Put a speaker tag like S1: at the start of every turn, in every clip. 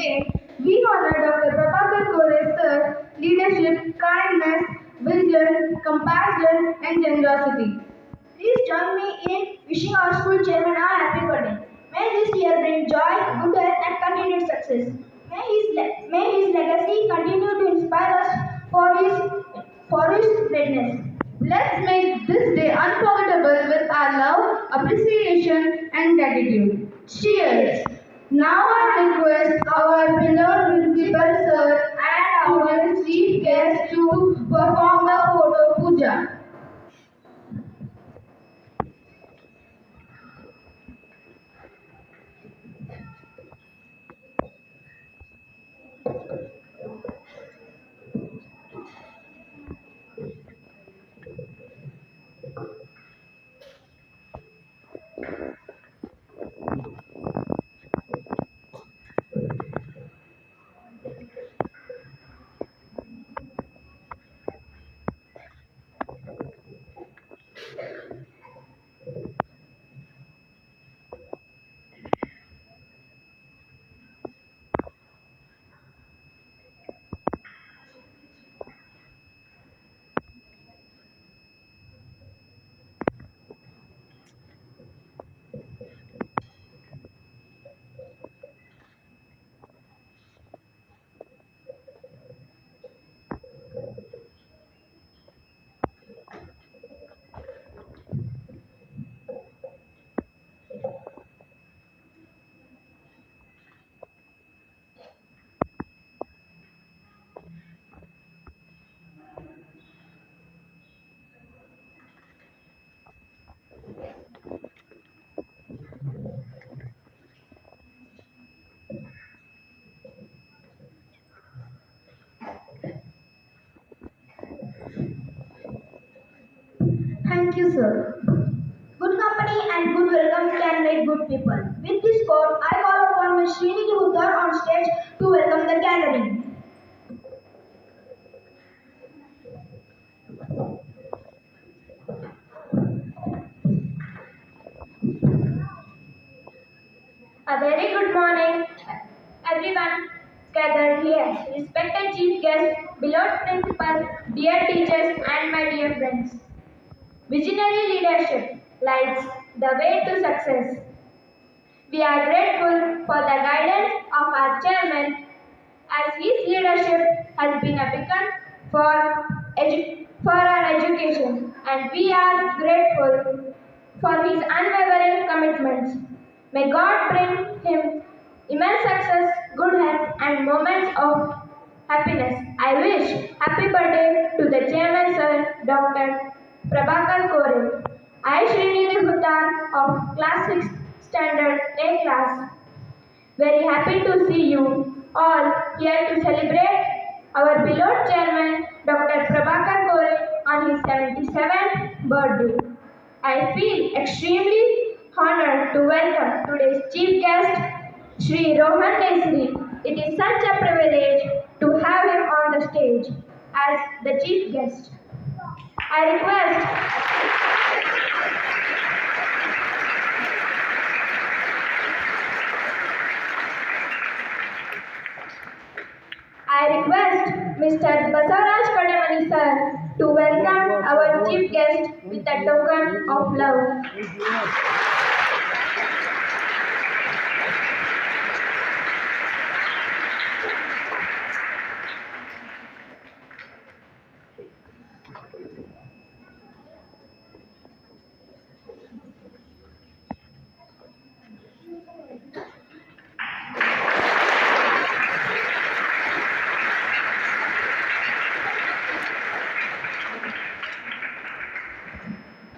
S1: Today, we honor Dr. Prabhakar Kore sir, leadership, kindness, vision, compassion, and generosity. Please join me in wishing our school chairman a happy birthday. May this year bring joy, good health, and continued success. May his legacy continue to inspire us for his greatness. Let's make this day unforgettable with our love, appreciation, and gratitude. Cheers! Now I request our beloved principal sir and our chief guest to perform the photo puja. Thank you, sir. Good company and good welcome can make good people. With this quote, I call upon Ms. Srinidhi Huddar on stage to welcome the gathering. A very good morning, everyone gathered here. Respected chief guests, beloved principal, dear teachers, and my dear friends. Visionary leadership lights the way to success. We are grateful for the guidance of our chairman as his leadership has been a beacon for our education, and we are grateful for his unwavering commitments. May God bring him immense success, good health, and moments of happiness. I wish happy birthday to the chairman sir, Dr. Prabhakar Kore. I, Srinidhi Bhutan of class 6 standard A class, very happy to see you all here to celebrate our beloved chairman Dr. Prabhakar Kore on his 77th birthday. I feel extremely honored to welcome today's chief guest, Shri Rohan Nesri. It is such a privilege to have him on the stage as the chief guest. I request Mr. Basaraj Kadamani sir to welcome our chief guest with a token of love.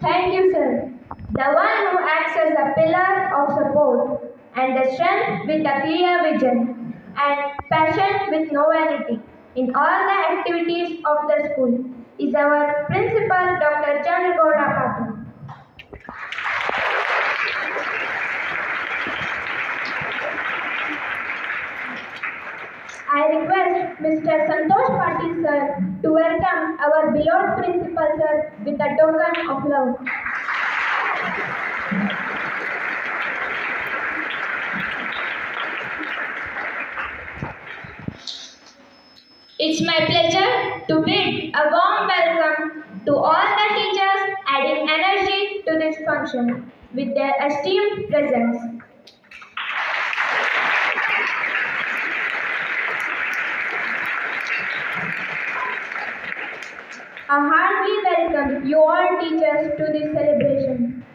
S1: Thank you, sir. The one who acts as a pillar of support and the strength with a clear vision and passion with novelty in all the activities of the school is our principal, Dr. Chandragowda Patil. I request Mr. Santosh Patil sir to welcome our beloved principal sir with a token of love. It's my pleasure to bid a warm welcome to all the teachers adding energy to this function with their esteemed presence. A hearty welcome you all teachers to this celebration.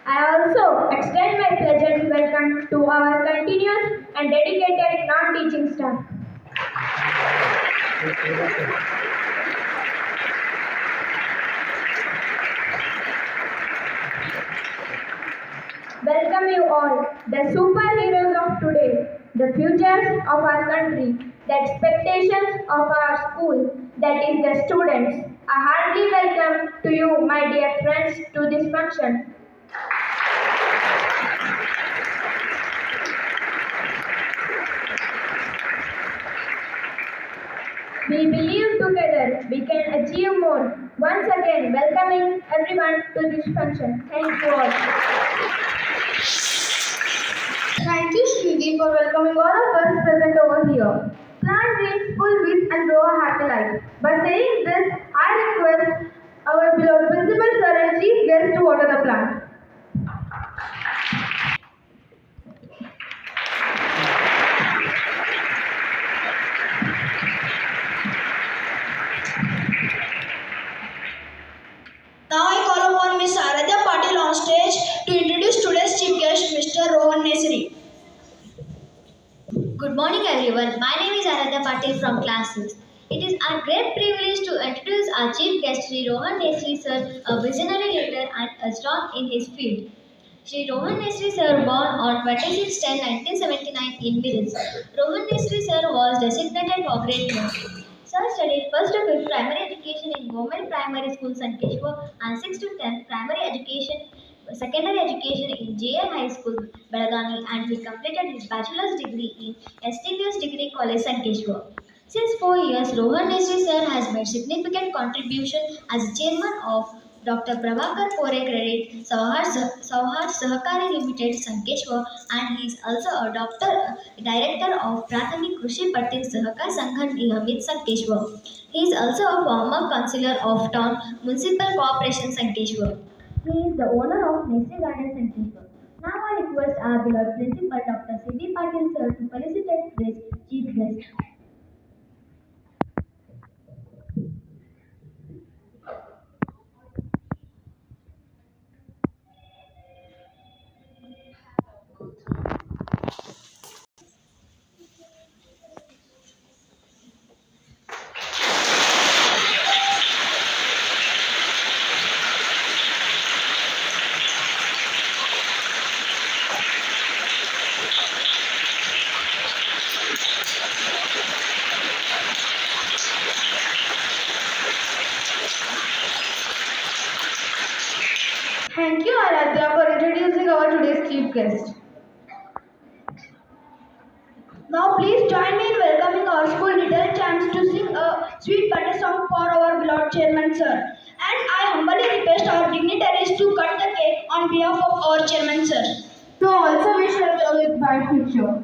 S1: I also extend my pleasant welcome to our continuous and dedicated non-teaching staff. Welcome you all, the superheroes of today, the futures of our country, the expectations of our school, that is the students. A hearty welcome to you, my dear friends, to this function. We believe together we can achieve more. Once again, welcoming everyone to this function. Thank you all.
S2: Thank you, Shridi, for welcoming all of us present over here. Plant dreams, full wish, and grow a happy life. By saying this, I request our beloved principal sir and chief guest to water the plant.
S3: Now I call upon Ms. Aradhya Patil on stage to introduce today's chief guest, Mr. Rohan Nesri.
S4: Good morning everyone. My name is Aradhya Patil from class 6. It is our great privilege to introduce our chief guest Sri Rohan Nesri sir, a visionary leader and a strong in his field. Sri Rohan Nesri sir born on 26-10-1979 in Mirrors. Rohan Nesri sir was designated for grade 1. Sir studied 1st to 5th primary education in Government Primary School Sankeshwar and 6th to 10th secondary education in JL High School, Belagavi, and he completed his bachelor's degree in STVS Degree College, Sankeshwar. Since 4 years, Rohan Nesri sir has made significant contribution as chairman of Dr. Prabhakar Pore Credit Sauhar Sahakari Limited, Sankeshwar, and he is also a director of Prathamik Krushi Patil Sahakar Sanghan Niyamit, Sankeshwar. He is also a former councillor of Town Municipal Corporation, Sankeshwar. He is the owner of Nesri Gardens, Sankeshwar. Now I request our beloved principal Dr. C.B. Patil sir to felicitate this chief guest.
S2: Thank you, Aradhya, for introducing our today's chief guest. Now, please join me in welcoming our school little champs to sing a sweet birthday song for our beloved chairman, sir. And I humbly request our dignitaries to cut the cake on behalf of our chairman, sir. So, also wish her a bright future.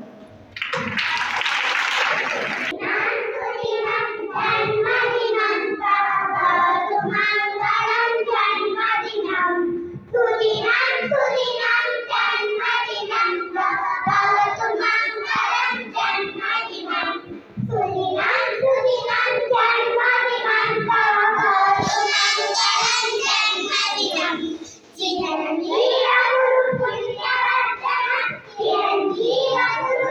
S5: Chiranjeevi Guru Punya Vardhana, Chiranjeevi Guru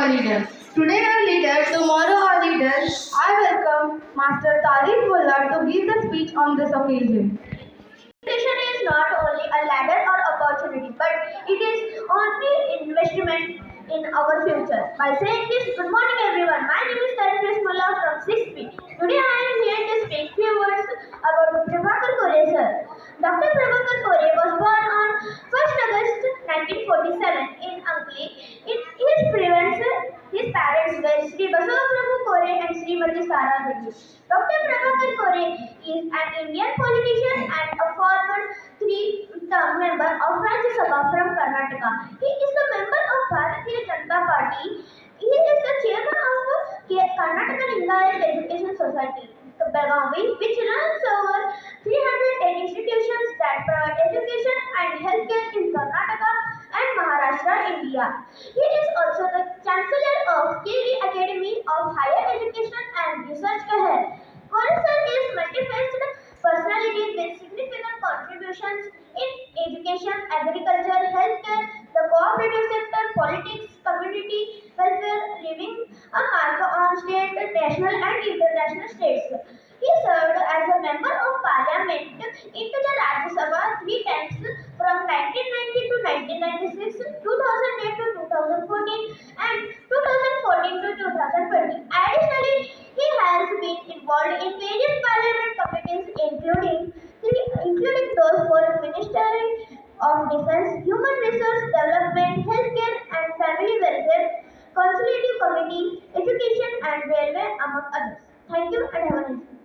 S2: our leader. Today our leader, tomorrow our leader. I welcome Master Tariq Mullah to give the speech on this occasion.
S1: Education is not only a ladder or opportunity, but it is only investment in our future. By saying this, good morning everyone. My name is Tarifes Mullah from 6th B. Today I am here to speak few words about Prabhakar Kore sir. Dr. Prabhakar Kore was born on 1st August 1947 in Ankli. His parents were Sri Basavaprabhu Kore and Srimati Sara Devi. Dr. Prabhakar Kore is an Indian politician and a former three-term member of Rajya Sabha from Karnataka. He is a member of Bharatiya Janata Party. He is the chairman of Karnataka Lingayat Education Society, Belgavi, which runs over 310 institutions that provide education and healthcare in Karnataka and Maharashtra, India. He is also the Chancellor of KV Academy of Higher Education and Research, Kahar. Kore is multifaceted personality with significant contributions in education, agriculture, healthcare, the cooperative sector, politics, community welfare, leaving a mark on state, national and international states. He served as a member of parliament into the Rajya Sabha three times from 1990 to 1996, 2008 to 2014 and 2014 to 2020. Additionally, he has been involved in various parliament committees including those for Ministry of Defense, Human Resource Development, Healthcare and Family Welfare, Consultative Committee, Education and Railway, among others. Thank you and have a nice day.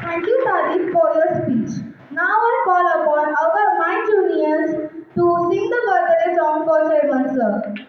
S2: Thank you, Tariq, for your speech. Now I call upon my juniors to sing the birthday song for Chairman Sir.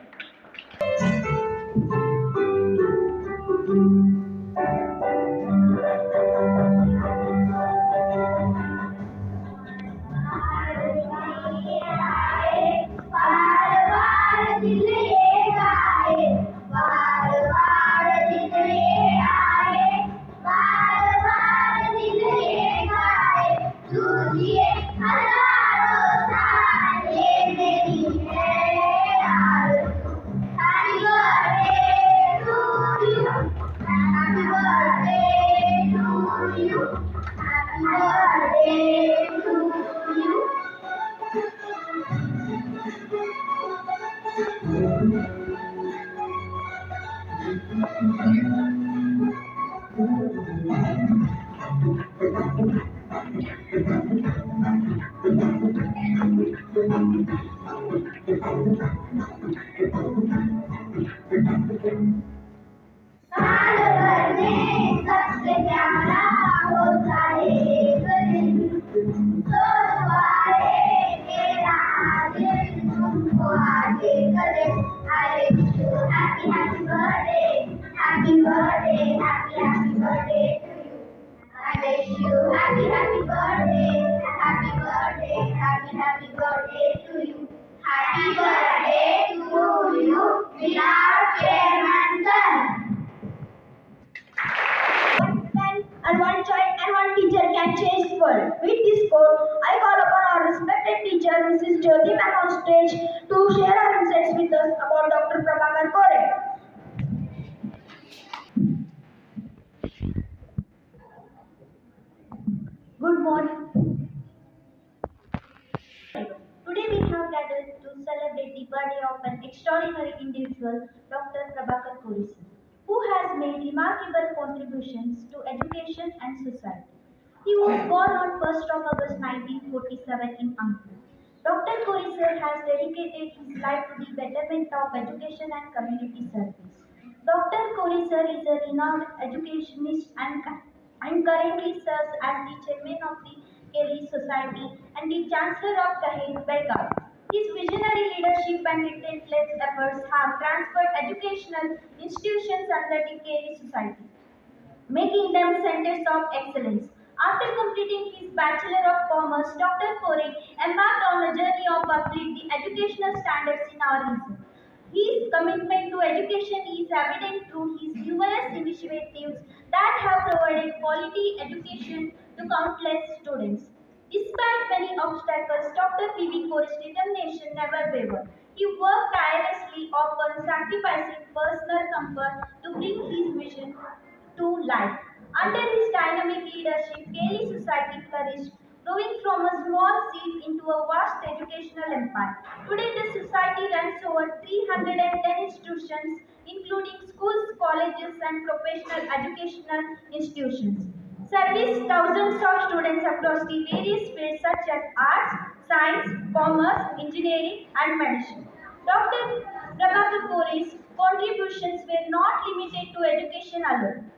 S1: And one child and one teacher can change the world. With this quote, I call upon our respected teacher, Mrs. Jyoti ma'am on stage to share her insights with us about Dr. Prabhakar Kore.
S4: Good morning. Today we have gathered to celebrate the birthday of an extraordinary individual, Dr. Prabhakar Kore, who has made remarkable contributions to education and society. He was born on 1st of August 1947 in Ankara. Dr. Kore has dedicated his life to the betterment of education and community service. Dr. Kore is a renowned educationist and currently serves as the chairman of the Kelly Society and the Chancellor of Kahir, Belgaum. His visionary leadership and relentless efforts have transferred educational institutions under the Kelly Society, making them centers of excellence. After completing his Bachelor of Commerce, Dr. Kore embarked on a journey of uplift the educational standards in our region. His commitment to education is evident through his numerous initiatives that have provided quality education to countless students.
S1: Despite many obstacles, Dr. P.V. Core's determination never wavered. He worked tirelessly, often sacrificing personal comfort to bring his vision to life. Under his dynamic leadership, Gailey Society flourished, growing from a small seed into a vast educational empire. Today, the society runs over 310 institutions, including schools, colleges, and professional educational institutions. Service thousands of students across the various fields such as arts, science, commerce, engineering, and medicine. Dr. Prabhakar Kore's contributions were not limited to education alone.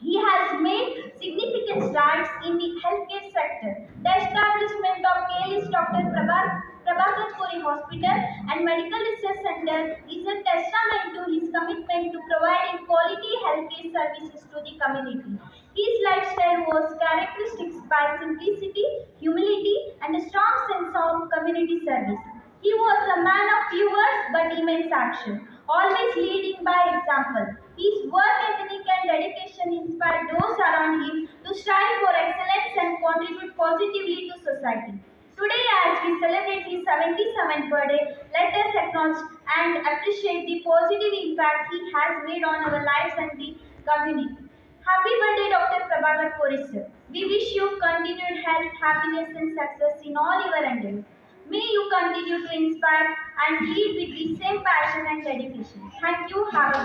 S1: He has made significant strides in the healthcare sector. The establishment of KL's Dr. Prabhakar Kore Hospital and Medical Research Center is a testament to his commitment to providing quality healthcare services to the community. His lifestyle was characterized by simplicity, humility, and a strong sense of community service. He was a man of few words but immense action, always leading by example. His work ethic and dedication inspired those around him to strive for excellence and contribute positively to society. Today, as we celebrate his 77th birthday, let us acknowledge and appreciate the positive impact he has made on our lives and the community. Happy birthday, Dr. Prabhakar Kore sir. We wish you continued health, happiness, and success in all your endeavors. May you continue to inspire and lead with the same passion and dedication. Thank you. Have a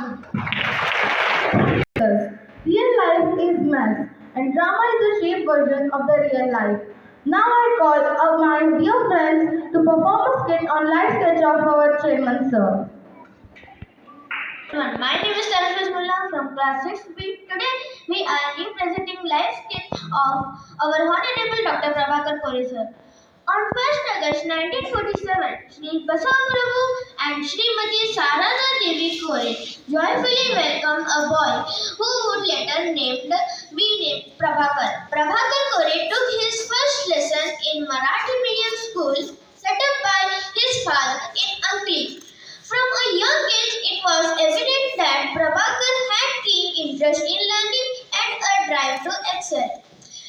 S1: good day.
S2: Real life is mess, and drama is the shape version of the real life. Now I call up my dear friends to perform a skit on live sketch of our chairman, sir.
S4: Everyone, my name is Tarfaz Mullah from class 6B. Today we are representing live skit of our Honorable Dr. Prabhakar Kore sir. On 1st August 1947, Shri Basava Prabhu and Srimati Sarada Devi Kore joyfully welcomed a boy who would later be named Prabhakar. Prabhakar Kore took his first lesson in Marathi medium school set up by his father in Ankli. From a young age, it was evident that Prabhakar had keen interest in learning and a drive to excel.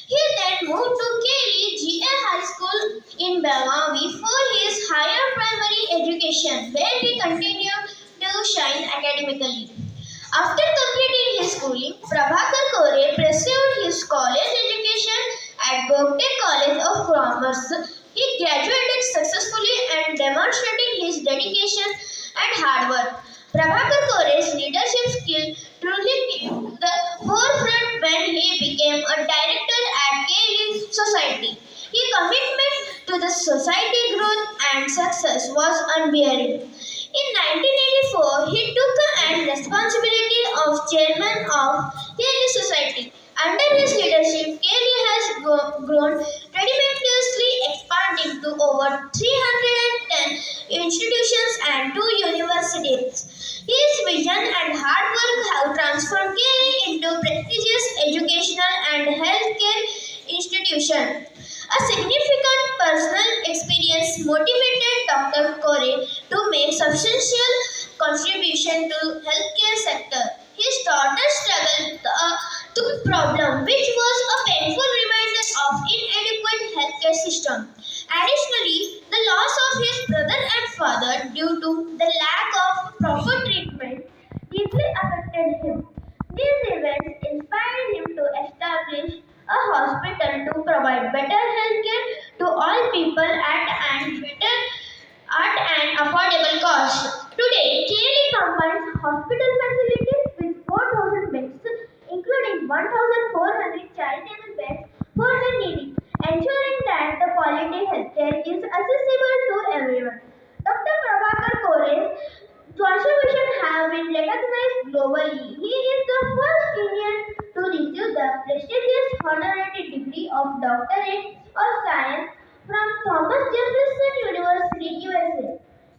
S4: He then moved to KLE GA High School in Belgavi for his higher primary education, where he continued to shine academically. After completing his schooling, Prabhakar Kore pursued his college education at Gogte College of Commerce. He graduated successfully and demonstrating his dedication and hard work. Prabhakar Kore's leadership skill truly came to the forefront when he became a director at KLE Society. His commitment to the society growth and success was unbearing. In 1984, he took on responsibility of chairman of KLE Society. Under his leadership, KLE has grown tremendously, expanding to over 310 institutions and 2 universities. His vision and hard work have transformed KLE into prestigious educational and healthcare institution. A significant personal experience motivated Dr. Kore to make substantial contribution to healthcare sector. His daughter struggled to problem, which was a painful reminder of inadequate healthcare system. Additionally, the loss of his brother and father due to the lack of proper treatment deeply affected him. These events inspired him to establish a hospital to provide better healthcare to all people at an affordable cost. Today, KLE combines hospital facilities with 4,000 beds, including 1,400 charitable beds for the needy, ensuring that the quality healthcare is accessible to everyone. Dr. Prabhakar Kore's contributions have been recognized globally. He is the first Indian to receive the prestigious honorary degree of Doctorate of Science from Thomas Jefferson University, USA.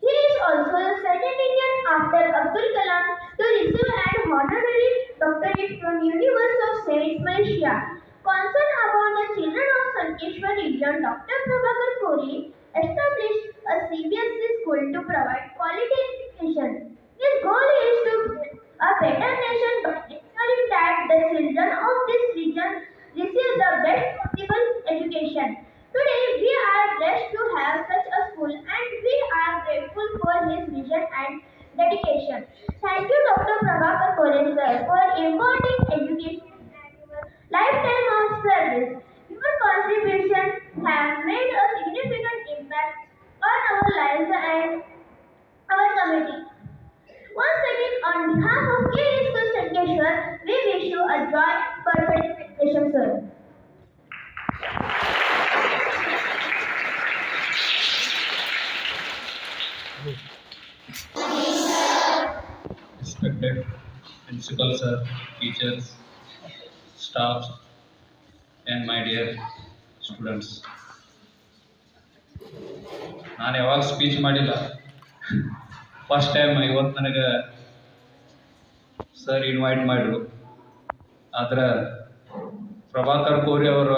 S4: He is also the second Indian after Abdul Kalam to receive an honorary doctorate from University of Saints, Malaysia. Concerned about the children of Sankeshwar region, Dr. Prabhakar Kore established a CBSE school to provide quality education. His goal is to build a better nation by ensuring that the children of this region receive the best possible education. Today,
S1: life. Your contribution has made a significant impact on our lives and our community. Once again, on behalf of KD School Sankeshwar, we wish you a joyous birthday celebration, sir.
S5: Respected principal sir, teachers, staffs, and my dear students. ನಾನು ಯಾವಾಗ speech ಮಾಡಿಲ್ಲ, first time ಇವತ್ತು ನನಗೆ sir invite ಮಾಡಿದ್ರು. ಆದ್ರೆ ಪ್ರಭಾಕರ್ ಕೋರಿ ಅವರ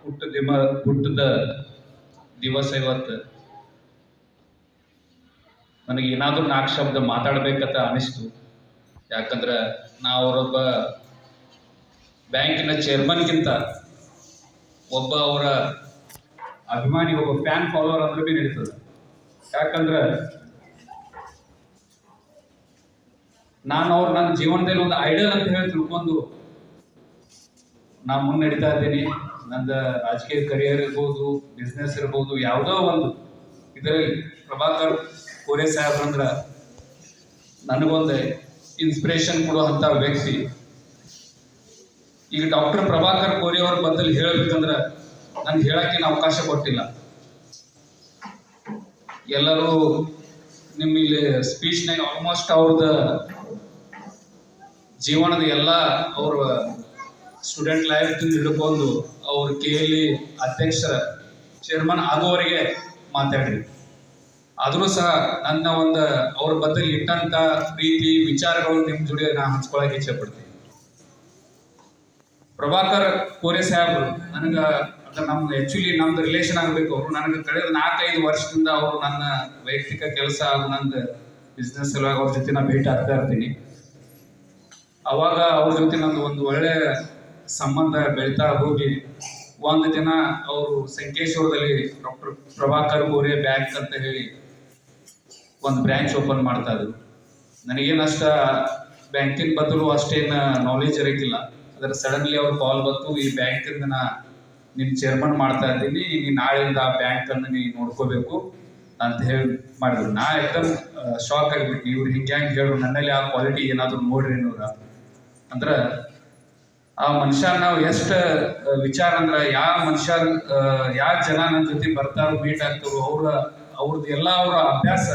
S5: ಹುಟ್ಟದ ದಿವಸ ಇವತ್ತು ನನಗೆ ಏನಾದರೂ 4 ಶಬ್ದ ಮಾತಾಡಬೇಕಂತ ಅನಿಸ್ತು. ಯಾಕಂದ್ರೆ ನಾವು ಅವರೊಬ್ಬ ಬ್ಯಾಂಕಿನ ಚೇರ್ಮನ್ಗಿಂತ ಒಬ್ಬ ಅವರ ಅಭಿಮಾನಿ, ಒಬ್ಬ ಫ್ಯಾನ್ ಫಾಲೋವರ್ ಅಂದ್ರೆ ಭೀ ನಡೀತದೆ. ಯಾಕಂದ್ರೆ ನಾನು ನನ್ನ ಜೀವನದಲ್ಲಿ ಒಂದು ಐಡಲ್ ಅಂತ ಹೇಳಿ ತಿಳ್ಕೊಂಡು ನಾನು ಮುನ್ನಡೀತಾ ಇದ್ದೀನಿ. ನಂದು ರಾಜಕೀಯ ಕರಿಯರ್ ಇರ್ಬೋದು, ಬಿಸ್ನೆಸ್ ಇರ್ಬೋದು, ಯಾವುದೋ ಒಂದು ಇದರಲ್ಲಿ ಪ್ರಭಾಕರ್ ಕೋರೆ ಸಾಹೇಬ್ರಂದ್ರೆ ನನಗೊಂದು ಇನ್ಸ್ಪಿರೇಷನ್ ಕೊಡುವಂಥ ವ್ಯಕ್ತಿ. ಈಗ ಡಾಕ್ಟರ್ ಪ್ರಭಾಕರ್ ಕೋರೆ ಅವ್ರ ಬದಲು ಹೇಳಬೇಕಂದ್ರೆ ನನಗೆ ಹೇಳೋಕ್ಕೇನು ಅವಕಾಶ ಕೊಟ್ಟಿಲ್ಲ. ಎಲ್ಲರೂ ನಿಮ್ಮ ಇಲ್ಲಿ ಸ್ಪೀಚ್ನಾಗ ಆಲ್ಮೋಸ್ಟ್ ಅವ್ರದ್ದು ಜೀವನದ ಎಲ್ಲ ಅವ್ರ ಸ್ಟೂಡೆಂಟ್ ಲೈಫ್ ಹಿಡ್ಕೊಂಡು ಅವ್ರ KLE ಅಧ್ಯಕ್ಷರ ಚೇರ್ಮನ್ ಆಗುವವರೆಗೆ ಮಾತಾಡ್ರಿ. ಆದರೂ ಸಹ ನನ್ನ ಒಂದು ಅವ್ರ ಬದಲು ಇಟ್ಟಂಥ ಪ್ರೀತಿ ವಿಚಾರಗಳು ನಿಮ್ಮ ಜೊತೆ ನಾನು ಹಂಚ್ಕೊಳಕ್ಕೆ ಇಚ್ಛೆ ಪಡ್ತೀನಿ. ಪ್ರಭಾಕರ್ ಕೋರೆ ಸಾಹೇಬ್ರು ನನಗೆ ನಮ್ದು ಆ್ಯಕ್ಚುಲಿ ನಮ್ದು ರಿಲೇಷನ್ ಆಗಬೇಕು. ಅವರು ನನಗೆ ಕಳೆದ 4-5 ವರ್ಷದಿಂದ ಅವರು ನನ್ನ ವೈಯಕ್ತಿಕ ಕೆಲಸ ಹಾಗೂ ನಂದು ಬಿಸ್ನೆಸ್ ಸಲುವಾಗಿ ಅವ್ರ ಜೊತೆ ನಾನು ಭೇಟಿ ಆಗ್ತಾ ಇರ್ತೀನಿ. ಅವಾಗ ಅವ್ರ ಜೊತೆ ನಂದು ಒಂದು ಒಳ್ಳೆ ಸಂಬಂಧ ಬೆಳೀತಾ ಹೋಗಿ ಒಂದು ದಿನ ಅವರು ಸಂಕೇಶ್ವರದಲ್ಲಿ ಡಾಕ್ಟರ್ ಪ್ರಭಾಕರ್ ಕೋರೆ ಬ್ಯಾಂಕ್ ಅಂತ ಹೇಳಿ ಒಂದು ಬ್ರ್ಯಾಂಚ್ ಓಪನ್ ಮಾಡ್ತಾ ಇದ್ರು. ನನಗೇನಷ್ಟ ಬ್ಯಾಂಕಿನ ಬದಲು ಅಷ್ಟೇನು ನಾಲೆಜ್ ಇರೋಕ್ಕಿಲ್ಲ. ಅದರ ಸಡನ್ಲಿ ಅವ್ರು ಕಾಲ್ ಬಂತು, ಈ ಬ್ಯಾಂಕಿಂದ ನಿನ್ನ ಚೇರ್ಮನ್ ಮಾಡ್ತಾ ಇದ್ದೀನಿ, ನೀನು ನಾಳೆಯಿಂದ ಆ ಬ್ಯಾಂಕನ್ನು ನೀನು ನೋಡ್ಕೋಬೇಕು ಅಂತ ಹೇಳಿ ಮಾಡಿದ್ರು. ನಾ एकदम ಶಾಕ್ ಆಗಿಬಿಟ್ಟು, ಇವ್ರು ಹಿಂಗೆ ಹೇಳು, ನನ್ನಲ್ಲಿ ಆ ಕ್ವಾಲಿಟಿ ಏನಾದರೂ ನೋಡ್ರಿ ಅನ್ನೋರ ಅಂದ್ರೆ ಆ ಮನುಷ್ಯ ನಾವು ಎಷ್ಟು ವಿಚಾರ ಅಂದ್ರೆ ಯಾವ ಮನುಷ್ಯ ಯಾವ ಜನ ನನ್ನ ಜೊತೆ ಬರ್ತಾರೋ ಮೀಟ್ ಆಗ್ತಾರೋ ಅವ್ರದ್ದು ಎಲ್ಲ ಅವರ ಅಭ್ಯಾಸ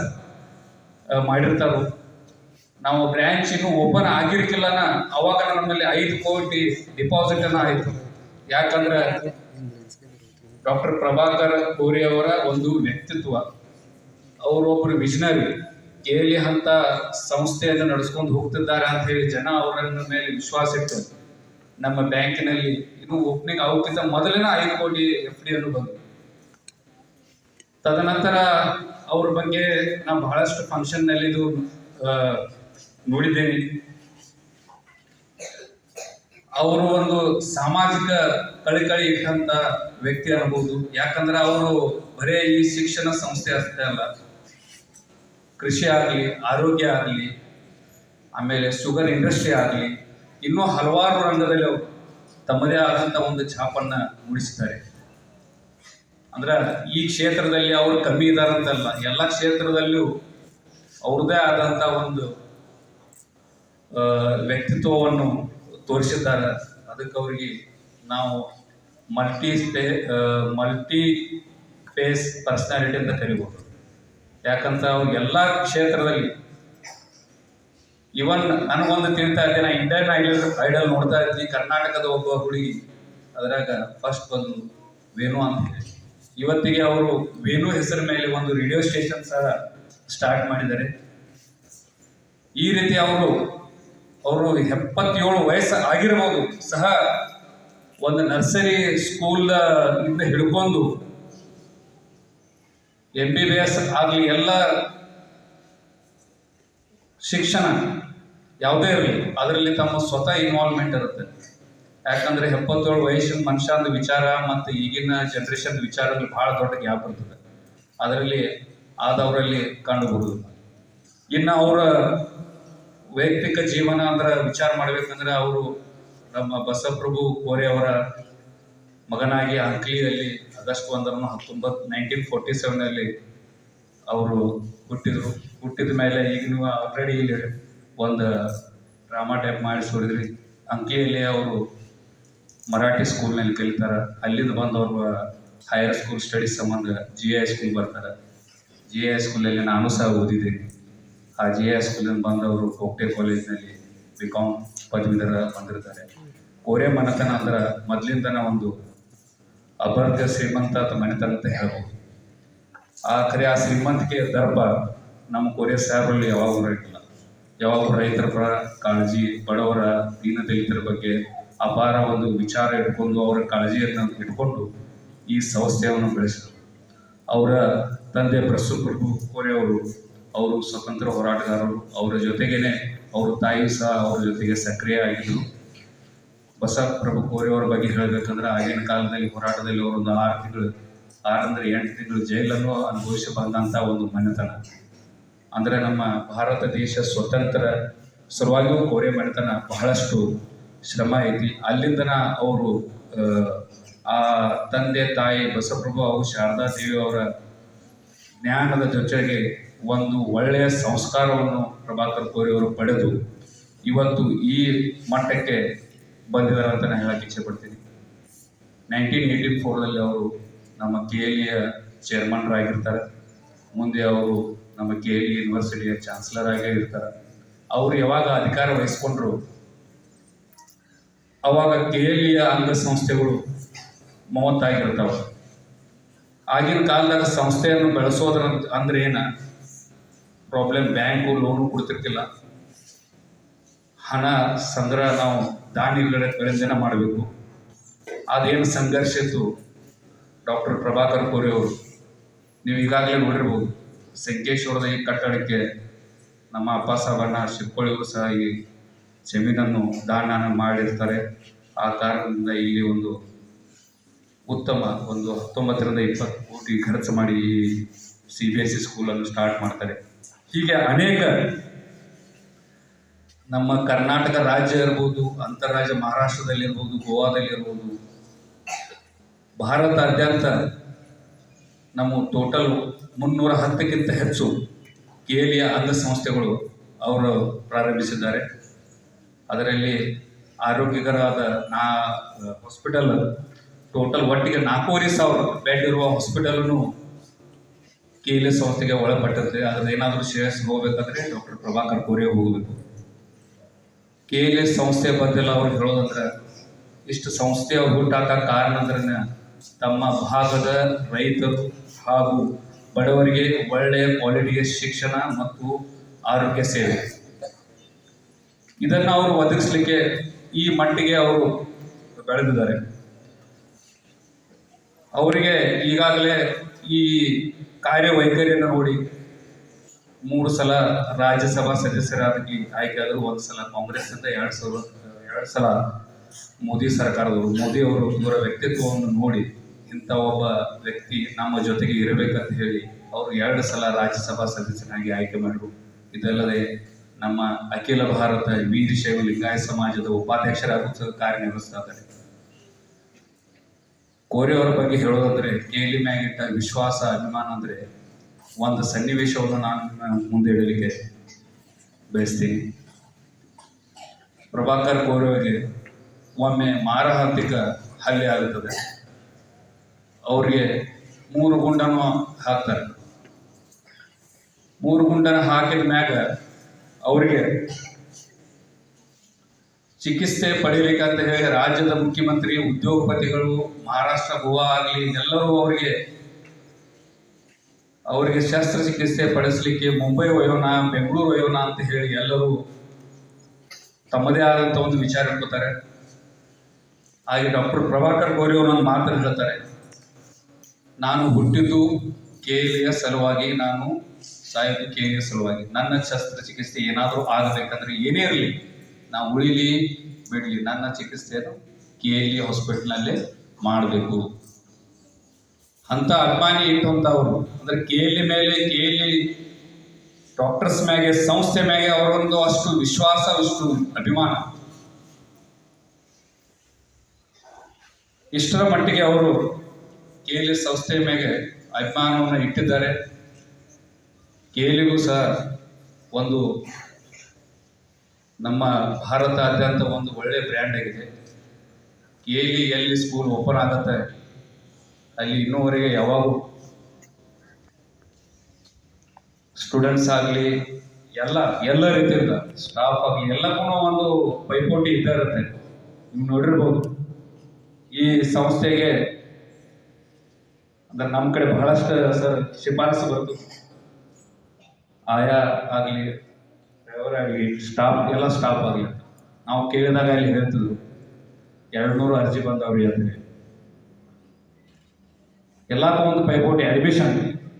S5: ಮಾಡಿರ್ತಾರೋ. ನಾವು ಬ್ರ್ಯಾಂಚ್ ಇನ್ನೂ ಓಪನ್ ಆಗಿರ್ಕಿಲ್ಲನ ಅವಾಗ ನಮ್ಮಲ್ಲಿ 5 ಕೋಟಿ ಡಿಪಾಸಿಟ್ ಅನ್ನ ಆಯಿತು. ಯಾಕಂದ್ರೆ ಡಾಕ್ಟರ್ ಪ್ರಭಾಕರ್ ಕೋರೆ ಅವರ ಒಂದು ವ್ಯಕ್ತಿತ್ವ, ಅವರೊಬ್ಬರು ವಿಷನರಿ, KLE ಅಂತ ಸಂಸ್ಥೆಯನ್ನು ನಡೆಸ್ಕೊಂಡು ಹೋಗ್ತಿದ್ದಾರೆ ಅಂತ ಹೇಳಿ ಜನ ಅವರ ಮೇಲೆ ವಿಶ್ವಾಸ ಇಟ್ಟು ನಮ್ಮ ಬ್ಯಾಂಕಿನಲ್ಲಿ ಇನ್ನು ಓಪನಿಂಗ್ ಆಗೋಕ್ಕಿಂತ ಮೊದಲಿನ 5 ಕೋಟಿ FD ಅನ್ನು ಬಂತು. ತದನಂತರ ಅವ್ರ ಬಗ್ಗೆ ನಾವು ಬಹಳಷ್ಟು ಫಂಕ್ಷನ್ನಲ್ಲಿ ಇದು ನೋಡಿದ್ದೇನೆ. ಅವರು ಒಂದು ಸಾಮಾಜಿಕ ಕಳಿಕಳಿ ಇಟ್ಟಂತ ವ್ಯಕ್ತಿ ಅನ್ಬೋದು. ಯಾಕಂದ್ರೆ ಅವರು ಬರೇ ಈ ಶಿಕ್ಷಣ ಸಂಸ್ಥೆ ಅಷ್ಟೇ ಅಲ್ಲ, ಕೃಷಿ ಆಗಲಿ, ಆರೋಗ್ಯ ಆಗಲಿ, ಆಮೇಲೆ ಶುಗರ್ ಇಂಡಸ್ಟ್ರಿ ಆಗಲಿ, ಇನ್ನೂ ಹಲವಾರು ರಂಗದಲ್ಲಿ ಅವರು ತಮ್ಮದೇ ಆದಂಥ ಒಂದು ಛಾಪನ್ನು ಮೂಡಿಸಿದ್ದಾರೆ. ಅಂದ್ರೆ ಈ ಕ್ಷೇತ್ರದಲ್ಲಿ ಅವರು ಕಮ್ಮಿ ಇದ್ದಾರಂತಲ್ಲ, ಎಲ್ಲ ಕ್ಷೇತ್ರದಲ್ಲೂ ಅವ್ರದ್ದೇ ಆದಂಥ ಒಂದು ವ್ಯಕ್ತಿತ್ವವನ್ನು ತೋರಿಸಿದ್ದಾರೆ. ಅದಕ್ಕೆ ಅವರಿಗೆ ನಾವು ಮಲ್ಟಿ ಫೇಸ್ ಪರ್ಸನಾಲಿಟಿ ಅಂತ ಕರಿಬೋದು. ಯಾಕಂತ ಅವ್ರು ಎಲ್ಲ ಕ್ಷೇತ್ರದಲ್ಲಿ, ಇವನ್ ನನಗೊಂದು ತಿಳಿತಾ ಇದ್ದೆ, ನಾ ಇಂಡಿಯನ್ ಐಡಲ್ ನೋಡ್ತಾ ಇದ್ವಿ, ಕರ್ನಾಟಕದ ಒಬ್ಬ ಹುಡುಗಿ ಅದರಾಗ ಫಸ್ಟ್ ಬಂದು ವೇಣು ಅಂತ ಹೇಳಿ. ಇವತ್ತಿಗೆ ಅವರು ವೇಣು ಹೆಸರ ಮೇಲೆ ಒಂದು ರೇಡಿಯೋ ಸ್ಟೇಷನ್ ಸಹ ಸ್ಟಾರ್ಟ್ ಮಾಡಿದ್ದಾರೆ. ಈ ರೀತಿ ಅವರು 77 ವಯಸ್ಸು ಆಗಿರ್ಬೋದು ಸಹ ಒಂದು ನರ್ಸರಿ ಸ್ಕೂಲ್ ಇಂದ ಹಿಡ್ಕೊಂಡು MBBS ಆಗಲಿ, ಎಲ್ಲ ಶಿಕ್ಷಣ ಯಾವುದೇ ಇರಲಿ ಅದರಲ್ಲಿ ತಮ್ಮ ಸ್ವತಃ ಇನ್ವಾಲ್ವ್ಮೆಂಟ್ ಇರುತ್ತೆ. ಯಾಕಂದ್ರೆ 77 ವಯಸ್ಸಿನ ಮನುಷ್ಯನ ವಿಚಾರ ಮತ್ತು ಈಗಿನ ಜನರೇಷನ್ ವಿಚಾರದಲ್ಲಿ ಬಹಳ ದೊಡ್ಡ ಗ್ಯಾಪ್ ಇರ್ತದೆ. ಅದರಲ್ಲಿ ಆದವರಲ್ಲಿ ಕಂಡುಬರುವುದು. ಇನ್ನು ಅವರ ವೈಯಕ್ತಿಕ ಜೀವನ ಅಂದ್ರೆ ವಿಚಾರ ಮಾಡ್ಬೇಕಂದ್ರೆ ಅವರು ನಮ್ಮ ಬಸವಪ್ರಭು ಕೋರೆ ಅವರ ಮಗನಾಗಿ ಅಂಕ್ಲಿಯಲ್ಲಿ ಆಗಸ್ಟ್ 1 1947 ಅವರು ಹುಟ್ಟಿದರು. ಹುಟ್ಟಿದ ಮೇಲೆ ಈಗ ನೀವು ಆಲ್ರೆಡಿ ಇಲ್ಲಿ ಒಂದು ಡ್ರಾಮಾ ಟೈಪ್ ಮಾಡಿ ನೋಡಿದ್ರಿ. ಅಂಕ್ಲಿಯಲ್ಲಿ ಅವರು ಮರಾಠಿ ಸ್ಕೂಲ್ನಲ್ಲಿ ಕಲಿತಾರೆ. ಅಲ್ಲಿಂದ ಬಂದು ಅವರು ಹೈಯರ್ ಸ್ಕೂಲ್ ಸ್ಟಡೀಸ್ ಸಂಬಂಧ GI ಸ್ಕೂಲ್ ಬರ್ತಾರೆ. GI ಸ್ಕೂಲಲ್ಲಿ ನಾನು ಸಹ ಓದಿದ್ದೀನಿ. ಆ GI ಸ್ಕೂಲಿಂದ ಬಂದವರು ಕೋಕ್ಟೆ ಕಾಲೇಜ್ನಲ್ಲಿ BCom ಪದವೀಧರ ಬಂದಿರ್ತಾರೆ. ಕೋರೆ ಮನೆತನ ಅಂದ್ರೆ ಮೊದಲಿಂದನ ಒಂದು ಅಭರ್ಗ ಶ್ರೀಮಂತ ಮನೆತನ ಅಂತ ಹೇಳ್ಬೋದು. ಖರೆ ಆ ಶ್ರೀಮಂತಿಕೆ ದರ್ಪ ನಮ್ಮ ಕೋರೆ ಸಾಹೇಬರಲ್ಲಿ ಯಾವಾಗೂ ಇರಲಿಲ್ಲ. ಯಾವಾಗ ರೈತರ ಪರ ಕಾಳಜಿ, ಬಡವರ ದೀನದಲಿತರ ಬಗ್ಗೆ ಅಪಾರ ಒಂದು ವಿಚಾರ ಇಟ್ಕೊಂಡು ಅವರ ಕಾಳಜಿಯನ್ನು ಇಟ್ಕೊಂಡು ಈ ಸಂಸ್ಥೆಯನ್ನು ಬೆಳೆಸಿದರು. ಅವರ ತಂದೆ ಪ್ರಸ್ತುತ ಕೋರೆ ಅವರು ಸ್ವತಂತ್ರ ಹೋರಾಟಗಾರರು. ಅವರ ಜೊತೆಗೇನೆ ಅವ್ರ ತಾಯಿ ಸಹ ಅವ್ರ ಜೊತೆಗೆ ಸಕ್ರಿಯ ಆಗಿದ್ದರು. ಬಸವಪ್ರಭು ಕೋರೆಯವರ ಬಗ್ಗೆ ಹೇಳಬೇಕಂದ್ರೆ ಆಗಿನ ಕಾಲದಲ್ಲಿ ಹೋರಾಟದಲ್ಲಿ ಅವರೊಂದು 6 ತಿಂಗಳು ಜೈಲನ್ನು ಅನುಭವಿಸಿ ಬಂದಂಥ ಒಂದು ಮನೆತನ. ಅಂದರೆ ನಮ್ಮ ಭಾರತ ದೇಶ ಸ್ವತಂತ್ರ ಸಲುವಾಗಿಯೂ ಕೋರೆ ಮನೆತನ ಬಹಳಷ್ಟು ಶ್ರಮ ಐತಿ. ಅಲ್ಲಿಂದನ ಅವರು ಆ ತಂದೆ ತಾಯಿ ಬಸವಪ್ರಭು ಹಾಗೂ ಶಾರದಾ ದೇವಿ ಅವರ ಜ್ಞಾನದ ಜೊತೆಗೆ ಒಂದು ಒಳ್ಳೆಯ ಸಂಸ್ಕಾರವನ್ನು ಪ್ರಭಾಕರ್ ಕೋರೆಯವರು ಪಡೆದು ಇವತ್ತು ಈ ಮಟ್ಟಕ್ಕೆ ಬಂದಿದ್ದಾರೆ ಅಂತ ನಾನು ಹೇಳಕ್ಕೆ ಇಚ್ಛೆಪಡ್ತೀನಿ. 1984 ಅವರು ನಮ್ಮ KLEಯ ಚೇರ್ಮನ್ರಾಗಿರ್ತಾರೆ. ಮುಂದೆ ಅವರು ನಮ್ಮ KLE ಯೂನಿವರ್ಸಿಟಿಯ ಚಾನ್ಸಲರ್ ಆಗೇ ಇರ್ತಾರೆ. ಅವರು ಯಾವಾಗ ಅಧಿಕಾರ ವಹಿಸ್ಕೊಂಡ್ರು ಅವಾಗ KLEಯ ಅಂಗಸಂಸ್ಥೆಗಳು 30 ಆಗಿರ್ತಾವೆ. ಆಗಿನ ಕಾಲದಾಗ ಸಂಸ್ಥೆಯನ್ನು ಬೆಳೆಸೋದ್ರ ಅಂದ್ರೆ ಏನ ಪ್ರಾಬ್ಲಮ್, ಬ್ಯಾಂಕು ಲೋನು ಕೊಡ್ತಿರ್ತಿಲ್ಲ. ಹಣ ಸಂಗ್ರಹ ನಾವು ದಾನಿಗಳಿಂದನೇ ಮಾಡಬೇಕು. ಅದೇನು ಸಂಘರ್ಷ ಇತ್ತು ಡಾಕ್ಟರ್ ಪ್ರಭಾಕರ್ ಕೋರೆಯವರು ನೀವು ಈಗಾಗಲೇ ನೋಡಿರ್ಬೋದು. ಸಂಕೇಶ್ವರದ ಈ ಕಟ್ಟಡಕ್ಕೆ ನಮ್ಮ ಅಪ್ಪ ಸಾಹೇಬಣ್ಣ ಶಿವಕೊಳ್ಳಿಯವರು ಸಹ ಈ ಜಮೀನನ್ನು ದಾನ ಮಾಡಿರ್ತಾರೆ. ಆ ಕಾರಣದಿಂದ ಇಲ್ಲಿ ಒಂದು ಉತ್ತಮ ಒಂದು 19-20 ಕೋಟಿ ಖರ್ಚು ಮಾಡಿ ಈ CBSE ಸ್ಕೂಲನ್ನು ಸ್ಟಾರ್ಟ್ ಮಾಡ್ತಾರೆ. ಹೀಗೆ ಅನೇಕ ನಮ್ಮ ಕರ್ನಾಟಕ ರಾಜ್ಯ ಇರ್ಬೋದು, ಅಂತಾರಾಜ್ಯ ಮಹಾರಾಷ್ಟ್ರದಲ್ಲಿರ್ಬೋದು, ಗೋವಾದಲ್ಲಿರ್ಬೋದು, ಭಾರತಾದ್ಯಂತ ನಮ್ಮ ಟೋಟಲ್ 310ಕ್ಕಿಂತ ಹೆಚ್ಚು KLEಯ ಅಂಗಸಂಸ್ಥೆಗಳು ಅವರು ಪ್ರಾರಂಭಿಸಿದ್ದಾರೆ. ಅದರಲ್ಲಿ ಆರೋಗ್ಯಕರವಾದ ಹಾಸ್ಪಿಟಲ್ ಟೋಟಲ್ ಒಟ್ಟಿಗೆ 4,500 ಬೆಡ್ ಇರುವ ಹಾಸ್ಪಿಟಲನ್ನು KLE ಸಂಸ್ಥೆಗೆ ಒಳಪಟ್ಟಿರುತ್ತೆ. ಅದ್ರಲ್ಲಿ ಏನಾದರೂ ಶೇರ್ಸ್ ಹೋಗ್ಬೇಕಾದ್ರೆ ಡಾಕ್ಟರ್ ಪ್ರಭಾಕರ್ ಕೋರೆ ಹೋಗಬೇಕು. KLE ಸಂಸ್ಥೆ ಬದಲು ಅವ್ರು ಹೇಳೋದಂದ್ರೆ ಇಷ್ಟು ಸಂಸ್ಥೆ ಹುಟ್ಟಾಕ ಕಾರಣ ಅಂದ್ರೆ ತಮ್ಮ ಭಾಗದ ರೈತರು ಹಾಗೂ ಬಡವರಿಗೆ ಒಳ್ಳೆಯ ಕ್ವಾಲಿಟಿಯ ಶಿಕ್ಷಣ ಮತ್ತು ಆರೋಗ್ಯ ಸೇವೆ ಇದನ್ನು ಅವರು ಒದಗಿಸ್ಲಿಕ್ಕೆ ಈ ಮಟ್ಟಿಗೆ ಅವರು ಬೆಳೆದಿದ್ದಾರೆ. ಅವರಿಗೆ ಈಗಾಗಲೇ ಈ ಕಾರ್ಯವೈಖರಿಯನ್ನು ನೋಡಿ 3 ಸಲ ರಾಜ್ಯಸಭಾ ಸದಸ್ಯರಾಗಿ ಆಯ್ಕೆಯಾದರು. 1 ಸಲ ಕಾಂಗ್ರೆಸ್ಸಿಂದ, 2 ಸಲ ಮೋದಿ ಸರ್ಕಾರದವರು. ಮೋದಿಯವರು ಇವರ ವ್ಯಕ್ತಿತ್ವವನ್ನು ನೋಡಿ ಇಂಥ ಒಬ್ಬ ವ್ಯಕ್ತಿ ನಮ್ಮ ಜೊತೆಗೆ ಇರಬೇಕಂತ ಹೇಳಿ ಅವರು 2 ಸಲ ರಾಜ್ಯಸಭಾ ಸದಸ್ಯರಾಗಿ ಆಯ್ಕೆ ಮಾಡಿದರು. ಇದಲ್ಲದೆ ನಮ್ಮ ಅಖಿಲ ಭಾರತ ವೀರಶೈವ ಲಿಂಗಾಯತ ಸಮಾಜದ ಉಪಾಧ್ಯಕ್ಷರಾಗಿ ಕಾರ್ಯನಿರ್ವಹಿಸ್ತಾ ಇದ್ದಾರೆ. ಕೋರೆಯವರ ಬಗ್ಗೆ ಹೇಳೋದಂದ್ರೆ KLE ಮ್ಯಾಗಿಟ್ಟ ವಿಶ್ವಾಸ, ಅಭಿಮಾನ ಅಂದರೆ ಒಂದು ಸನ್ನಿವೇಶವನ್ನು ನಾನು ಮುಂದೆ ಇಡಲಿಕ್ಕೆ ಬಯಸ್ತೀನಿ. ಪ್ರಭಾಕರ್ ಕೋರೆಯವರಿಗೆ ಒಮ್ಮೆ ಮಾರಣಾಂತಿಕ ಹಲ್ಲೆ ಆಗುತ್ತದೆ. ಅವರಿಗೆ 3 ಗುಂಡನ್ನು ಹಾಕ್ತಾರೆ. 3 ಗುಂಡನ ಹಾಕಿದ ಮ್ಯಾಗ ಅವರಿಗೆ ಚಿಕಿತ್ಸೆ ಪಡೀಲಿಕ್ಕೆ ಅಂತ ಹೇಳಿ ರಾಜ್ಯದ ಮುಖ್ಯಮಂತ್ರಿ, ಉದ್ಯೋಗಪತಿಗಳು, ಮಹಾರಾಷ್ಟ್ರ, ಗೋವಾ ಆಗಲಿ ಎಲ್ಲರೂ ಅವರಿಗೆ ಶಸ್ತ್ರಚಿಕಿತ್ಸೆ ಪಡಿಸಲಿಕ್ಕೆ ಮುಂಬೈ ಒಯ್ಯೋಣ, ಬೆಂಗಳೂರು ಒಯ್ಯೋಣ ಅಂತ ಹೇಳಿ ಎಲ್ಲರೂ ತಮ್ಮದೇ ಆದಂಥ ಒಂದು ವಿಚಾರ ಇಟ್ಕೋತಾರೆ. ಹಾಗೆ ಡಾಕ್ಟರ್ ಪ್ರಭಾಕರ್ ಕೋರೆಯವರು ಒಂದು ಮಾತನ್ನು ಹೇಳ್ತಾರೆ, ನಾನು ಹುಟ್ಟಿದ್ದು KLEಯ ಸಲುವಾಗಿ, ನಾನು ಸಾಯೋದು KLEಯ ಸಲುವಾಗಿ. ನನ್ನ ಶಸ್ತ್ರಚಿಕಿತ್ಸೆ ಏನಾದರೂ ಆಗಬೇಕಂದ್ರೆ ಏನೇ ಇರಲಿ, ನಾವು ಉಳಿಲಿ ಬಿಡಲಿ, ನನ್ನ ಚಿಕಿತ್ಸೆಯನ್ನು KLE ಹಾಸ್ಪಿಟಲ್ನಲ್ಲೇ ಮಾಡಬೇಕು ಅಂತ ಅಭಿಮಾನಿ ಇಟ್ಟುವಂಥವ್ರು. ಅಂದರೆ KLE ಮೇಲೆ, KLE ಡಾಕ್ಟರ್ಸ್ ಮ್ಯಾಗೆ, ಸಂಸ್ಥೆ ಮ್ಯಾಗೆ ಅವರೊಂದು ಅಷ್ಟು ವಿಶ್ವಾಸ, ಅಷ್ಟು ಅಭಿಮಾನ. ಇಷ್ಟರ ಮಟ್ಟಿಗೆ ಅವರು KLE ಸಂಸ್ಥೆಯ ಮೇಲೆ ಅಭಿಮಾನವನ್ನು ಇಟ್ಟಿದ್ದಾರೆ. KLEಗೂ ಸಹ ಒಂದು ನಮ್ಮ ಭಾರತಾದ್ಯಂತ ಒಂದು ಒಳ್ಳೆಯ ಬ್ರ್ಯಾಂಡ್ ಆಗಿದೆ. KLE ಎಲ್ಲಿ ಸ್ಕೂಲ್ ಓಪನ್ ಆಗುತ್ತೆ ಅಲ್ಲಿ ಇನ್ನೂವರೆಗೆ ಯಾವಾಗೂ ಸ್ಟೂಡೆಂಟ್ಸ್ ಆಗಲಿ ಎಲ್ಲ ರೀತಿಯಿಂದ ಸ್ಟಾಫ್ ಆಗಲಿ ಎಲ್ಲಕ್ಕೂ ಒಂದು ಪೈಪೋಟಿ ಇದ್ದೇ ಇರುತ್ತೆ. ನೀವು ನೋಡಿರ್ಬೋದು ಈ ಸಂಸ್ಥೆಗೆ ಅಂದ್ರೆ ನಮ್ಮ ಕಡೆ ಬಹಳಷ್ಟು ಸರ್ ಶಿಫಾರಸು ಬರ್ತದೆ. ಆಯಾ ಆಗಲಿ ಡ್ರೈವರ್ ಆಗಲಿ ಎಲ್ಲ ಸ್ಟಾಫ್ ಆಗಲಿ ನಾವು ಕೇಳಿದಾಗ ಅಲ್ಲಿ ಹೇಳ್ತಿದ್ರು 200 ಅರ್ಜಿ ಬಂದವ್ರಿ ಅಂದ್ರೆ ಎಲ್ಲಕ್ಕೂ ಒಂದು ಪೈಪೋಟಿ. ಅಡ್ಮಿಷನ್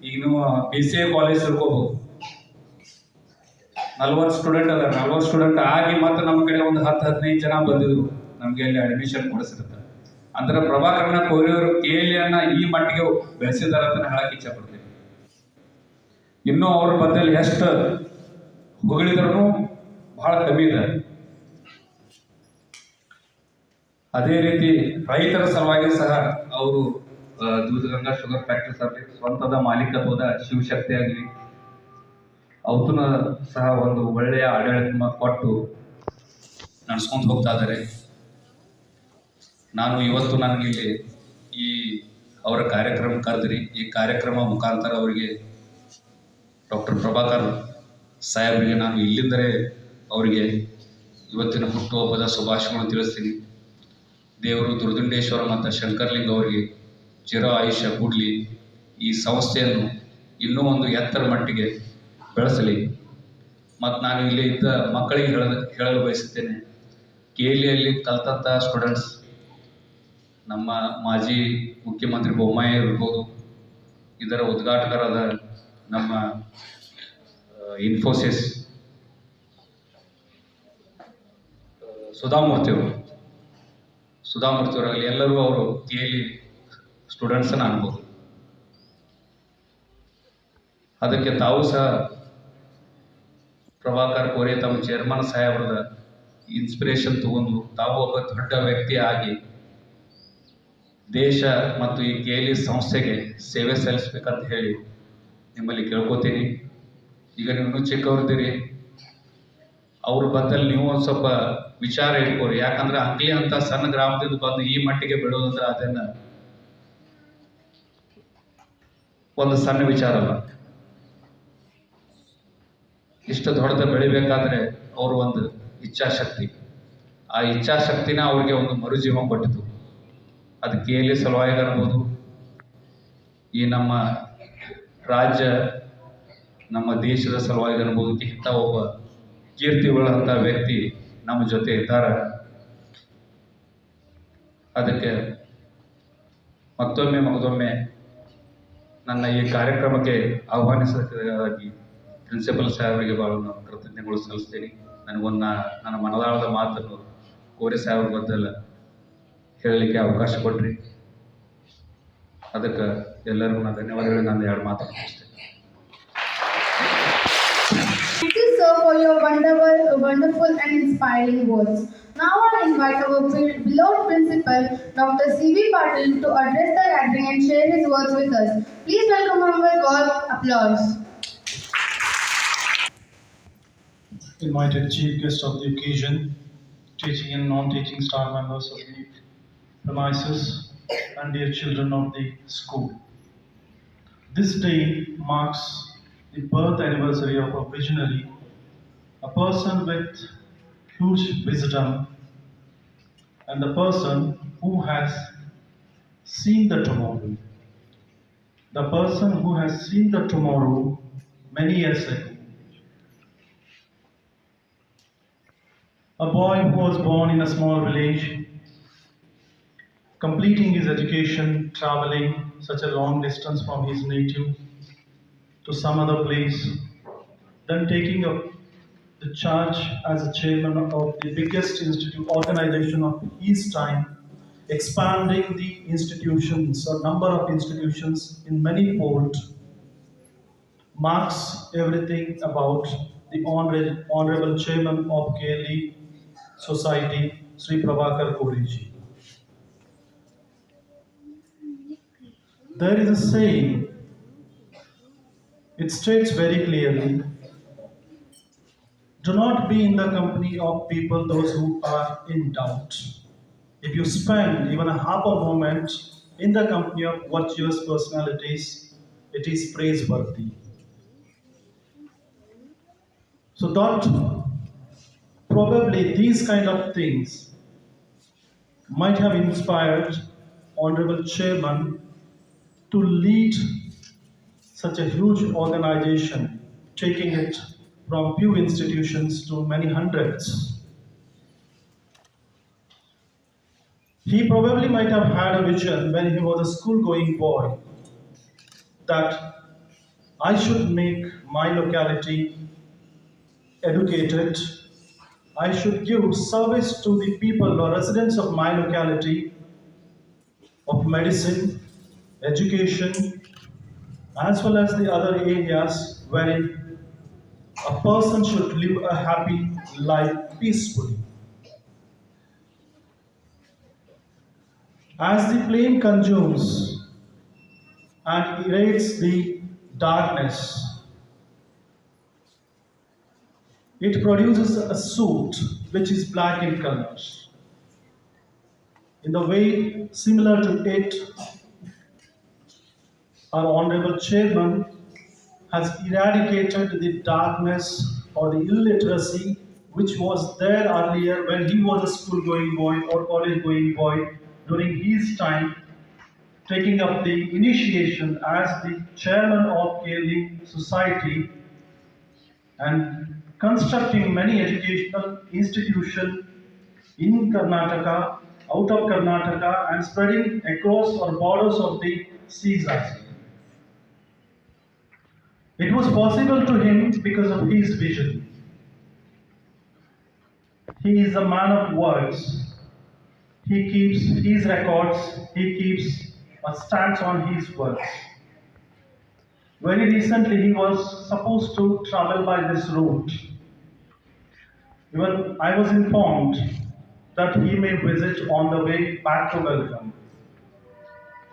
S5: ಈಗ ನೀವು BCA ಕಾಲೇಜ್ ತಿಳ್ಕೋಬಹುದು, 40 ಸ್ಟೂಡೆಂಟ್ ಅದ, 40 ಸ್ಟೂಡೆಂಟ್ ಆಗಿ ಮತ್ತೆ ನಮ್ಮ ಕಡೆ ಒಂದು 10-15 ಜನ ಬಂದಿದ್ರು ನಮಗೆ ಅಲ್ಲಿ ಅಡ್ಮಿಷನ್ ಕೊಡಿಸಿರ್ತಾರೆ. ಅಂದ್ರೆ ಪ್ರಭಾಕರನ ಕೋರಿಯವರು KLEಯನ್ನ ಈ ಮಟ್ಟಿಗೆ ಬೆಳೆಸಿದಾರ ಅಂತ ಹೇಳಕ್ ಇಚ್ಛೆ ಪಡ್ತೀನಿ. ಇನ್ನೂ ಅವ್ರ ಬದ್ದಲ್ಲಿ ಎಷ್ಟು ಹೊಗಳಿದ್ರು ಬಹಳ ಕಮ್ಮಿ ಇದೆ. ಅದೇ ರೀತಿ ರೈತರ ಸಲುವಾಗಿ ಸಹ ಅವರು ದೂಧಗಂಗಾ ಶುಗರ್ ಫ್ಯಾಕ್ಟ್ರೀಸ್ ಆಗಲಿ, ಸ್ವಂತದ ಮಾಲೀಕತ್ವದ ಶಿವಶಕ್ತಿ ಆಗಲಿ, ಅವತನ ಸಹ ಒಂದು ಒಳ್ಳೆಯ ಆಡಳಿತ ಕೊಟ್ಟು ನಡೆಸ್ಕೊಂಡು ಹೋಗ್ತಾ ಇದ್ದಾರೆ. ನಾನು ಇವತ್ತು ನನಗಿಲ್ಲಿ ಈ ಅವರ ಕಾರ್ಯಕ್ರಮ ಕರೆದ್ರಿ. ಈ ಕಾರ್ಯಕ್ರಮ ಮುಖಾಂತರ ಅವರಿಗೆ ಡಾಕ್ಟರ್ ಪ್ರಭಾಕರ್ ಸಾಹೇಬರಿಗೆ ನಾನು ಇಲ್ಲಿಂದಲೇ ಅವರಿಗೆ ಇವತ್ತಿನ ಹುಟ್ಟುಹಬ್ಬದ ಶುಭಾಶಯಗಳನ್ನು ತಿಳಿಸ್ತೀನಿ. ದೇವರು ದುರ್ದುಂಡೇಶ್ವರ ಮತ್ತು ಶಂಕರ್ಲಿಂಗ ಅವರಿಗೆ ಚಿರ ಆಯುಷ್ಯ ಕೊಡಲಿ. ಈ ಸಂಸ್ಥೆಯನ್ನು ಇನ್ನೂ ಒಂದು ಎತ್ತರ ಮಟ್ಟಿಗೆ ಬೆಳೆಸಲಿ. ಮತ್ತು ನಾನು ಇಲ್ಲಿ ಇದ್ದ ಮಕ್ಕಳಿಗೆ ಹೇಳಲು ಬಯಸುತ್ತೇನೆ, KLEಯಲ್ಲಿ ಕಲ್ತಂಥ ಸ್ಟೂಡೆಂಟ್ಸ್ ನಮ್ಮ ಮಾಜಿ ಮುಖ್ಯಮಂತ್ರಿ ಬೊಮ್ಮಾಯಿ ಇರ್ಬೋದು, ಇದರ ಉದ್ಘಾಟಕರಾದ ನಮ್ಮ ಇನ್ಫೋಸಿಸ್ ಸುಧಾಮೂರ್ತಿಯವರಾಗಲಿ ಎಲ್ಲರೂ ಅವರು KLE ಸ್ಟೂಡೆಂಟ್ಸನ್ನು ಅನ್ಬೋದು. ಅದಕ್ಕೆ ತಾವು ಸಹ ಪ್ರಭಾಕರ್ ಕೋರೆ ತಮ್ಮ ಚೇರ್ಮನ್ ಸಾಹೇಬರದ ಇನ್ಸ್ಪಿರೇಷನ್ ತಗೊಂಡು ತಾವು ಒಬ್ಬ ದೊಡ್ಡ ವ್ಯಕ್ತಿ ಆಗಿ ದೇಶ ಮತ್ತು ಈ KLE ಸಂಸ್ಥೆಗೆ ಸೇವೆ ಸಲ್ಲಿಸ್ಬೇಕಂತ ಹೇಳಿ ನಿಮ್ಮಲ್ಲಿ ಕೇಳ್ಕೊತೀನಿ. ಈಗ ನೀವು ಇನ್ನೂ ಚಿಕ್ಕವ್ರಿದ್ದೀರಿ, ಅವ್ರ ಬದ್ದಲ್ಲಿ ನೀವು ಒಂದು ಸ್ವಲ್ಪ ವಿಚಾರ ಇಟ್ಕೋರಿ. ಯಾಕಂದ್ರೆ ಅಂಗ್ಲಿ ಅಂತ ಸಣ್ಣ ಗ್ರಾಮದಿಂದ ಬಂದು ಈ ಮಟ್ಟಿಗೆ ಬೆಳೆಯೋದಂದ್ರೆ ಅದನ್ನ ಒಂದು ಸಣ್ಣ ವಿಚಾರ ಅಲ್ಲ. ಇಷ್ಟು ದೊಡ್ಡದ ಬೆಳಿಬೇಕಾದ್ರೆ ಅವರು ಒಂದು ಇಚ್ಛಾಶಕ್ತಿ, ಆ ಇಚ್ಛಾಶಕ್ತಿನ ಅವ್ರಿಗೆ ಒಂದು ಮರುಜೀವ ಕೊಟ್ಟಿತು. ಅದು KLE ಸಲುವಾಗಿ ಅನ್ಬೋದು, ಈ ನಮ್ಮ ರಾಜ್ಯ ನಮ್ಮ ದೇಶದ ಸಲುವಾಗಿ ಅನ್ಬೋದು. ಇಂಥ ಒಬ್ಬ ಕೀರ್ತಿ ಉಳ್ಳಂಥ ವ್ಯಕ್ತಿ ನಮ್ಮ ಜೊತೆ ಇದ್ದಾರೆ. ಅದಕ್ಕೆ ಮತ್ತೊಮ್ಮೆ ನನ್ನ ಈ ಕಾರ್ಯಕ್ರಮಕ್ಕೆ ಆಹ್ವಾನಿಸೋದಕ್ಕಾಗಿ ಪ್ರಿನ್ಸಿಪಲ್ ಸಾಹೇಬರಿಗೆ ಭಾಳ ನಾನು ಕೃತಜ್ಞತೆಗಳು ಸಲ್ಲಿಸ್ತೀನಿ. ನನ್ನ ಮನದಾಳದ ಮಾತನ್ನು ಕೋರೆ ಸಾಹೇಬ್ರ ಬದ್ದಲ್ಲ ಹೇಳಲಿಕ್ಕೆ ಅವಕಾಶ ಕೊಟ್ರಿ. ಅದಕ್ಕೆ ಎಲ್ಲರಿಗೂ ನಾನು ಧನ್ಯವಾದಗಳು. ನಾನು 2 ಮಾತು ಮುಗಿಸ್ತೇನೆ.
S6: Thank you, sir, for your wonderful and inspiring words. Now I invite our beloved principal, Dr. C.V. Patil, to address the gathering and share his words with us. Please welcome him with all applause.
S7: Invited chief guest of the occasion, teaching and non-teaching staff members of the premises, and dear children of the school. This day marks the birth anniversary of a visionary, a person with huge wisdom, and the person who has seen the tomorrow. The person who has seen the tomorrow many years ago. A boy who was born in a small village, completing his education, traveling such a long distance from his native to some other place, then taking up the charge as a chairman of the biggest organization of his time, expanding the institutions, a number of institutions in many fold, marks everything about the honorable chairman of KLE Society, Sri Prabhakar Koreji. There is a saying, it states very clearly, do not be in the company of people those who are in doubt. If you spend even a half a moment in the company of virtuous personalities, it is praiseworthy. So that probably these kind of things might have inspired Honorable Chairman to lead such a huge organization, taking it from few institutions to many hundreds. He probably might have had a vision when he was a school going boy that I should make my locality educated. I should give service to the people or residents of my locality of medicine, education, as well as the other areas wherein a person should live a happy life peacefully. As the flame consumes and erases the darkness, it produces a suit which is black in color. In the way similar to it, our Honorable Chairman has eradicated the darkness or the illiteracy which was there earlier when he was a school going boy or college going boy during his time, taking up the initiation as the chairman of KLE Society and constructing many educational institutions in Karnataka, out of Karnataka, and spreading across or borders of the seas as well. It was possible to him because of his vision. He is a man of words. He keeps his records, he keeps a stance on his words. Very recently, he was supposed to travel by this route. Even I was informed that he may visit on the way back to Welcome.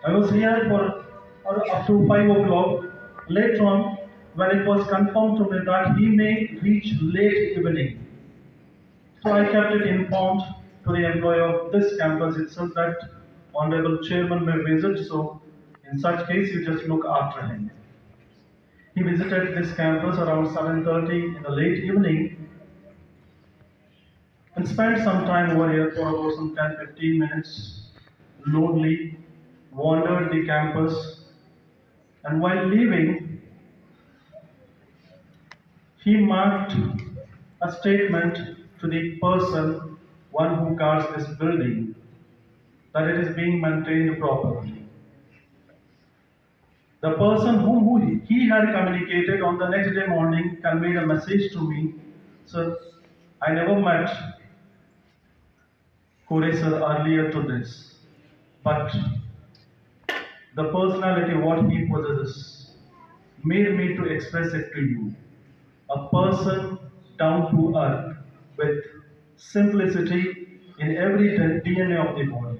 S7: I was here for up to 5 o'clock. Later on, when it was confirmed to me that he may reach late evening. So I kept it informed to the employee of this campus itself that Honorable Chairman may visit, so in such case you just look after him. He visited this campus around 7:30 in the late evening and spent some time over here for about some 10-15 minutes, lonely, wandered the campus, and while leaving, he marked a statement to the person, one who guards this building, that it is being maintained properly. The person whom he had communicated on the next day morning conveyed a message to me. Sir, I never met Kore sir earlier to this, but the personality what he possesses made me to express it to you. A person down to earth with simplicity in every DNA of the body.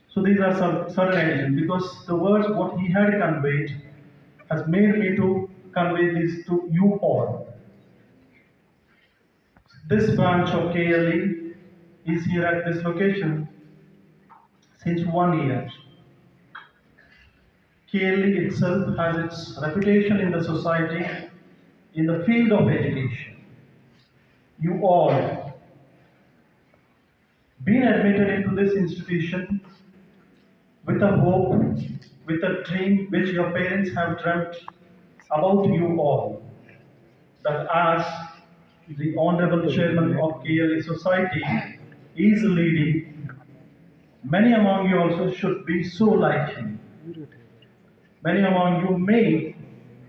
S7: So these are some certain additions because the words what he had conveyed has made me to convey this to you all. This branch of KLE is here at this location since 1 year. KLE itself has its reputation in the society in the field of education. You all been admitted into this institution with a hope, with a dream which your parents have dreamt about you all. That as the Honorable Chairman of KLE Society is leading, many among you also should be so like him. Many among you may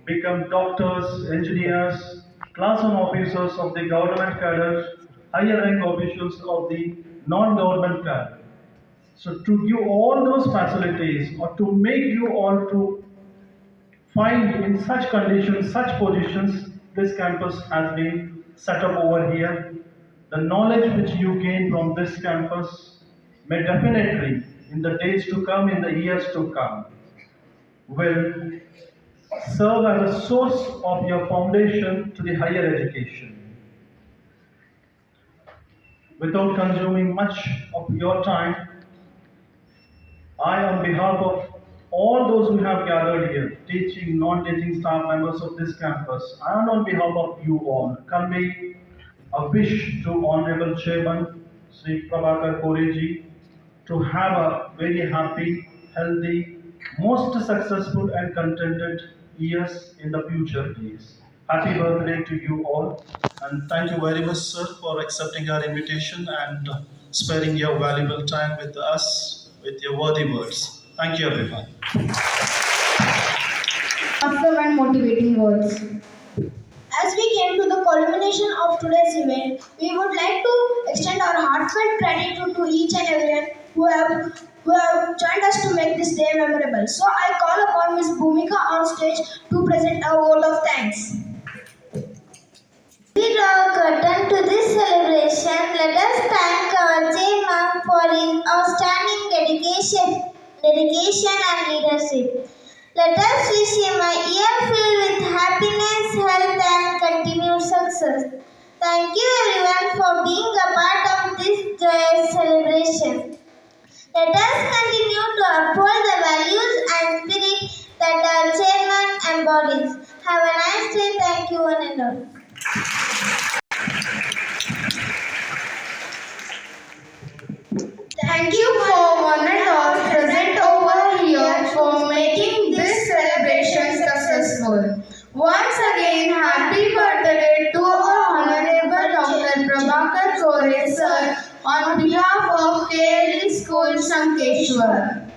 S7: become doctors, engineers, class 1 officers of the government cadre, higher rank officials of the non-government cadre. So to give all those facilities or to make you all to find in such conditions, such positions, this campus has been set up over here. The knowledge which you gain from this campus may definitely in the days to come, in the years to come, will serve as a source of your foundation to the higher education. Without consuming much of your time, I, on behalf of all those who have gathered here, teaching, non-teaching staff members of this campus, and on behalf of you all, convey a wish to Honorable Chairman Sri Prabhakar Koreji to have a very happy, healthy, most successful and contented years in the future days. Happy birthday to you all, and thank you very much, sir, for accepting our invitation and sparing your valuable time with us with your worthy words. Thank you, everyone.
S6: Awesome and motivating words.
S3: As we came to the culmination of today's event, we would like to extend our heartfelt gratitude to each and everyone who have joined us to make this day memorable. So I call upon Ms. Bhumika on stage to present a vote of thanks.
S8: We draw a curtain to this celebration. Let us thank our chairman for his outstanding dedication and leadership. Let us wish him a year filled with happiness, health, and continued success. Thank you everyone for being a part of this joyous celebration. Let us continue to uphold the values and spirit that our chairman embodies. Have a nice day. Thank you one and all.
S6: Thank you for one and all present over here for making this celebration successful. Once again, happy birthday to our Honorable Dr. Prabhakar Kore sir on behalf of KLE School Shankeshwar.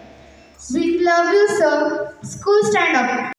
S6: We love you, sir. School stand up.